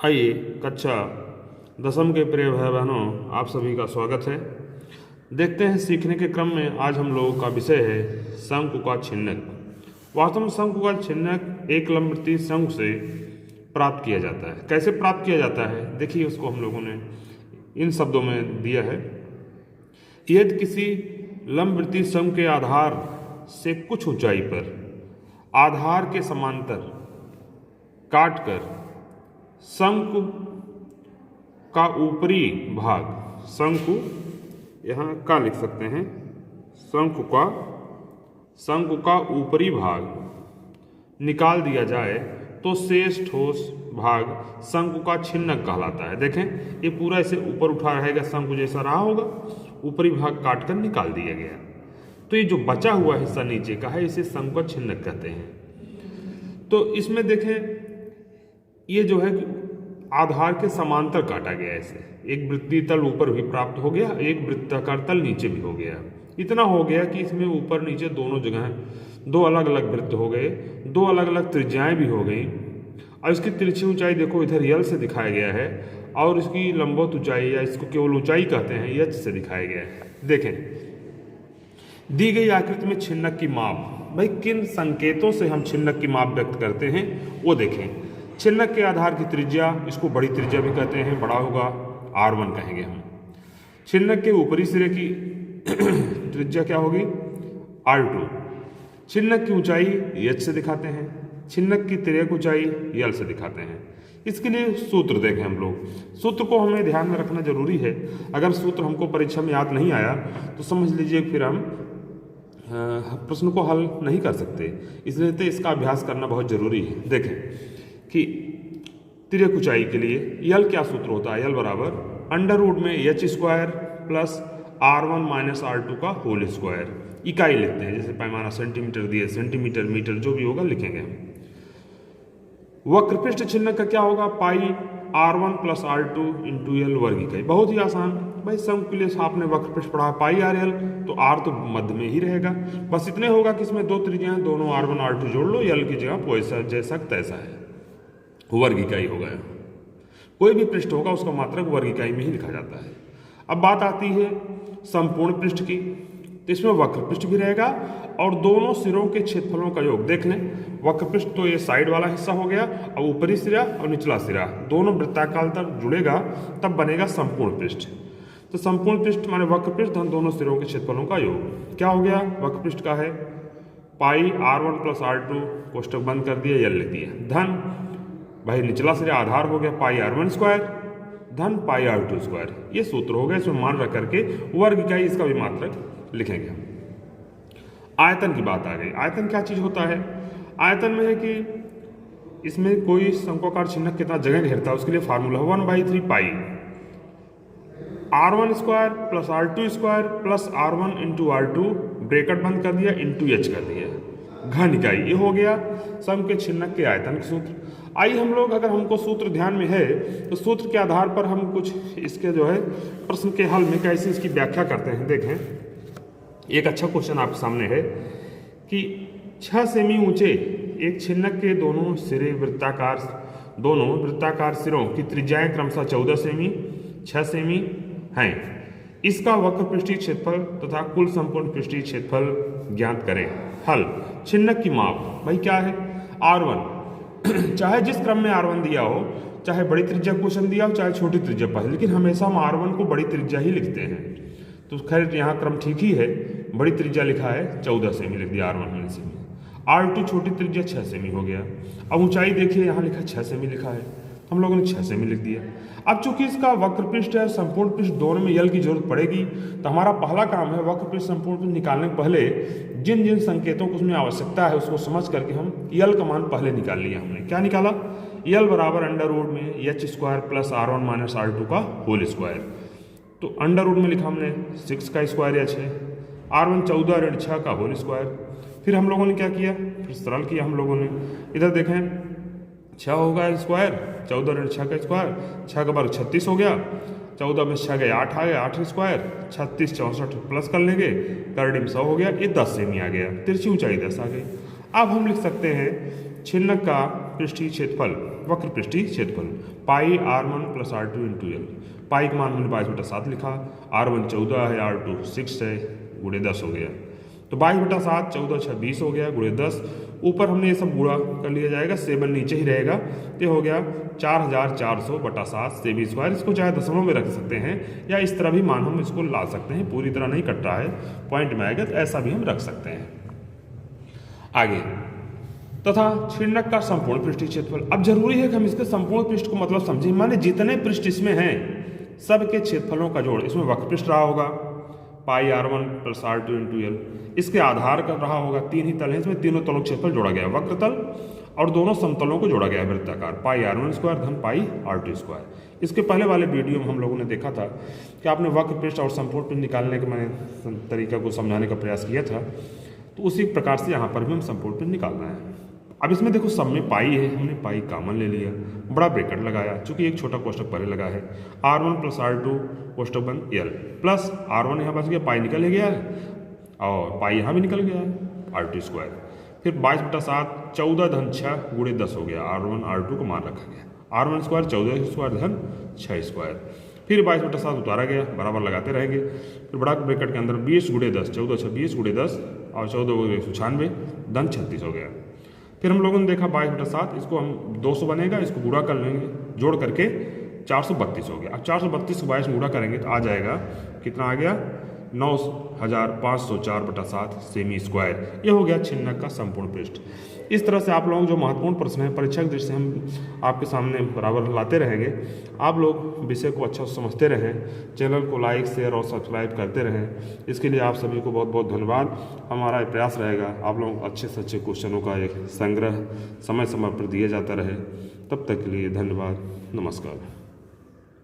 आइए कक्षा दसम के प्रिय भाई बहनों, आप सभी का स्वागत है। देखते हैं सीखने के क्रम में आज हम लोगों का विषय है शंकु का छिन्नक। वास्तव में शंकु का छिन्नक एक लंबवृत्तीय शंकु से प्राप्त किया जाता है। कैसे प्राप्त किया जाता है, देखिए उसको हम लोगों ने इन शब्दों में दिया है। यदि किसी लंबवृत्तीय शंकु के आधार से कुछ ऊंचाई पर आधार के समांतर काटकर शंकु का ऊपरी भाग, शंकु यहाँ का लिख सकते हैं, शंकु का ऊपरी भाग निकाल दिया जाए तो शेष ठोस भाग शंकु का छिन्नक कहलाता है। देखें ये पूरा इसे ऊपर उठा रहेगा, शंकु जैसा रहा होगा, ऊपरी भाग काटकर निकाल दिया गया, तो ये जो बचा हुआ हिस्सा नीचे का है इसे शंकु का छिन्नक कहते हैं। तो इसमें देखें ये जो है आधार के समांतर काटा गया, ऐसे एक वृत्तीय तल ऊपर भी प्राप्त हो गया, एक वृत्ताकार तल नीचे भी हो गया। इतना हो गया कि इसमें ऊपर नीचे दोनों जगह दो अलग अलग वृत्त हो गए, दो अलग अलग त्रिज्याएं भी हो गई। और इसकी तिरछी ऊंचाई देखो इधर यल से दिखाया गया है और इसकी लंबवत ऊंचाई या इसको केवल ऊंचाई कहते हैं एच से दिखाया गया है। देखें दी गई आकृति में छिन्नक की माप, भाई किन संकेतों से हम छिन्नक की माप व्यक्त करते हैं वो देखें। छिन्नक के आधार की त्रिज्या, इसको बड़ी त्रिज्या भी कहते हैं, बड़ा होगा R1 कहेंगे हम। छिन्नक के ऊपरी सिरे की त्रिज्या क्या होगी, R2। छिन्नक की ऊंचाई H से दिखाते हैं, छिन्नक की तिर्यक ऊंचाई L से दिखाते हैं। इसके लिए सूत्र देखें हम लोग। सूत्र को हमें ध्यान में रखना जरूरी है। अगर सूत्र हमको परीक्षा में याद नहीं आया तो समझ लीजिए फिर हम प्रश्न को हल नहीं कर सकते, इसलिए तो इसका अभ्यास करना बहुत जरूरी है। देखें कि तिर्यक ऊंचाई के लिए यल क्या सूत्र होता है, यल बराबर अंडर रूट में H square plus R1 minus R2 का होल स्क्वायर। इकाई लिखते हैं, जैसे पैमाना सेंटीमीटर दिए, सेंटीमीटर मीटर जो भी होगा लिखेंगे हम। वक्रपृष्ठ छिन्नक का क्या होगा, पाई R1 plus R2 into L वर्ग इकाई। बहुत ही आसान भाई, शंकु के लिए आपने वक्रपृष्ठ पढ़ा पाई R L, तो R तो मध्य में ही रहेगा। बस इतने होगा कि इसमें दो त्रिज्याएं, दोनों R1 R2 जोड़ लो, यल की जगह वैसा जैसा तैसा है, वर्ग इकाई होगा। कोई भी पृष्ठ होगा उसका मात्रक वर्ग इकाई में ही लिखा जाता है। अब बात आती है संपूर्ण पृष्ठ की, तो इसमें वक्र पृष्ठ भी रहेगा और दोनों सिरों के क्षेत्रफलों का योग। देख लें वक्र पृष्ठ तो ये साइड वाला हिस्सा हो गया, अब ऊपरी सिरा और निचला सिरा दोनों वृत्ताकार तक जुड़ेगा, तब बनेगा संपूर्ण पृष्ठ। तो संपूर्ण पृष्ठ माने वक्र पृष्ठ धन दोनों सिरों के क्षेत्रफलों का योग। क्या हो गया, वक्र पृष्ठ का है पाई R1 प्लस R2, कोष्टक बंद कर दिया, यल लिख दिया, धन भाई निचला सिरा आधार हो गया पाई R1 स्क्वायर धन पाई R2 स्क्वायर। ये सूत्र हो गया, इसमें मान रख करके वर्ग इकाई इसका भी मात्रक लिखेंगे हम। आयतन की बात आ गई। आयतन क्या चीज होता है, आयतन में है कि इसमें कोई शंक्वाकार छिन्नक कितना जगह घेरता है, उसके लिए फार्मूला 1/3 पाई R1 square plus R2 square plus R1 into R2 bracket बंद कर दिया इंटू H कर दिया, घन इकाई। ये हो गया शंकु के छिन्नक के आयतन के सूत्र। आइए हम लोग, अगर हमको सूत्र ध्यान में है तो सूत्र के आधार पर हम कुछ इसके जो है प्रश्न के हल में कैसे इसकी व्याख्या करते हैं। देखें एक अच्छा क्वेश्चन आपके सामने है कि 6 सेमी ऊंचे एक छिन्नक के दोनों वृत्ताकार सिरों की त्रिज्याएं क्रमशः 14 सेमी 6 सेमी हैं। इसका वक्र पृष्ठीय क्षेत्रफल तथा कुल संपूर्ण पृष्ठीय क्षेत्रफल ज्ञात करें। हल, छिन्नक की माप भाई क्या है, R1 चाहे जिस क्रम में R1 दिया हो, चाहे बड़ी त्रिज्या क्वेश्चन दिया हो चाहे छोटी त्रिज्या पहले, लेकिन हमेशा हम R1 को बड़ी त्रिज्या ही लिखते हैं। तो खैर यहाँ क्रम ठीक ही है, बड़ी त्रिज्या लिखा है 14 सेमी लिख दिया R1 होने से। R2 छोटी त्रिज्या 6 सेमी हो गया। अब ऊंचाई देखिए यहाँ लिखा 6 सेमी लिखा है, हम लोगों ने 6 सेमी लिख दिया। अब चूंकि इसका वक्र पृष्ठ है संपूर्ण पृष्ठ दोनों में यल की जरूरत पड़ेगी, तो हमारा पहला काम है वक्र पृष्ठ संपूर्ण पृष्ठ निकालने के पहले जिन जिन संकेतों को उसमें आवश्यकता है उसको समझ करके हम यल का मान पहले निकाल लिया। हमने क्या निकाला, यल बराबर अंडर रूट में H square plus R1 minus R2 का होल स्क्वायर। तो अंडर रूट में लिखा हमने 6 का स्क्वायर या 6, R1 14 ऋण 6 का होल स्क्वायर। फिर हम लोगों ने क्या किया, फिर सरल किया हम लोगों ने। इधर देखें 6 होगा स्क्वायर, 14 ऋण 6 का स्क्वायर, 6 का बार 36 हो गया, 14 में 6 गए 8 आ गया, 8 स्क्वायर 36 64 प्लस कर लेंगे, करडिम 100 हो गया, ये 10 सेमी आ गया, तिरछी ऊंचाई 10 आ गई। अब हम लिख सकते हैं छिन्नक का पृष्ठीय क्षेत्रफल वक्र पृष्ठीय क्षेत्रफल pi r1 plus r2 into L. Pi का मान हमने 22/7 लिखा, r1 14 है, r2 6 है, गुणे 10 हो गया। तो 22/7 14 6 20 हो गया, गुणे 10। ऊपर हमने ये सब गुणा कर लिया जाएगा, 7 नीचे ही रहेगा, तो हो गया 4400/7 सेमी स्क्वायर। इसको चाहे दशमलव में रख सकते हैं या इस तरह भी मान हम इसको ला सकते हैं, पूरी तरह नहीं कट रहा है, पॉइंट में आएगा तो ऐसा भी हम रख सकते हैं। आगे तथा छिन्नक का संपूर्ण पृष्ठीय क्षेत्रफल। अब जरूरी है कि हम इसके संपूर्ण पृष्ठ को मतलब समझें, माने जितने पृष्ठ इसमें हैं सब के क्षेत्रफलों का जोड़। इसमें वक्र पृष्ठ रहा होगा पाई r1 plus r2 into L. इसके आधार का रहा होगा 3 ही तल हैं, इसमें तीनों तलों का क्षेत्रफल जोड़ा गया, वक्र तल और दोनों समतलों को जोड़ा गया है वृत्ताकार, पाई r1 स्क्वायर धन पाई r2 स्क्वायर। इसके पहले वाले वीडियो में हम लोगों ने देखा था कि आपने वक्र पृष्ठ और संपूर्ण पृष्ठ निकालने के मैंने तरीका को समझाने का प्रयास किया था, तो उसी प्रकार से यहाँ पर भी हम संपूर्ण पृष्ठ निकालना है। अब इसमें देखो सब में पाई है, हमने पाई कॉमन ले लिया, बड़ा ब्रैकेट लगाया, चूंकि एक छोटा कोष्टक पहले लगा है, r1 प्लस r2 कोष्टक बंद एल प्लस r1 यहाँ बच गया, पाई निकल गया है और पाई यहाँ भी निकल गया है r2 स्क्वायर। फिर 22/7 14 धन 6 गुणे 10 हो गया, r1 r2 को मान रखा गया, r1 स्क्वायर 14 स्क्वायर धन 6 स्क्वायर। फिर 22/7 उतारा गया, बराबर लगाते रहेंगे। फिर बड़ा ब्रैकेट के अंदर 20 गुणे 10, 14 6 20 गुणे 10 और 14 196 धन 36 हो गया। फिर हम लोगों ने देखा 22/7, इसको हम 200 बनेगा, इसको गुणा कर लेंगे, जोड़ करके 432 हो गया। अब 432 को 22 में गुणा करेंगे तो आ जाएगा, कितना आ गया 9504/7 सेमी स्क्वायर। ये हो गया छिन्नक का संपूर्ण पृष्ठ। इस तरह से आप लोगों जो महत्वपूर्ण प्रश्न है परीक्षा की दृष्टि से हम आपके सामने बराबर लाते रहेंगे। आप लोग विषय को अच्छा समझते रहें, चैनल को लाइक शेयर और सब्सक्राइब करते रहें। इसके लिए आप सभी को बहुत बहुत धन्यवाद। हमारा प्रयास रहेगा आप लोगों को अच्छे से अच्छे क्वेश्चनों का एक संग्रह समय समय पर दिया जाता रहे। तब तक के लिए धन्यवाद, नमस्कार।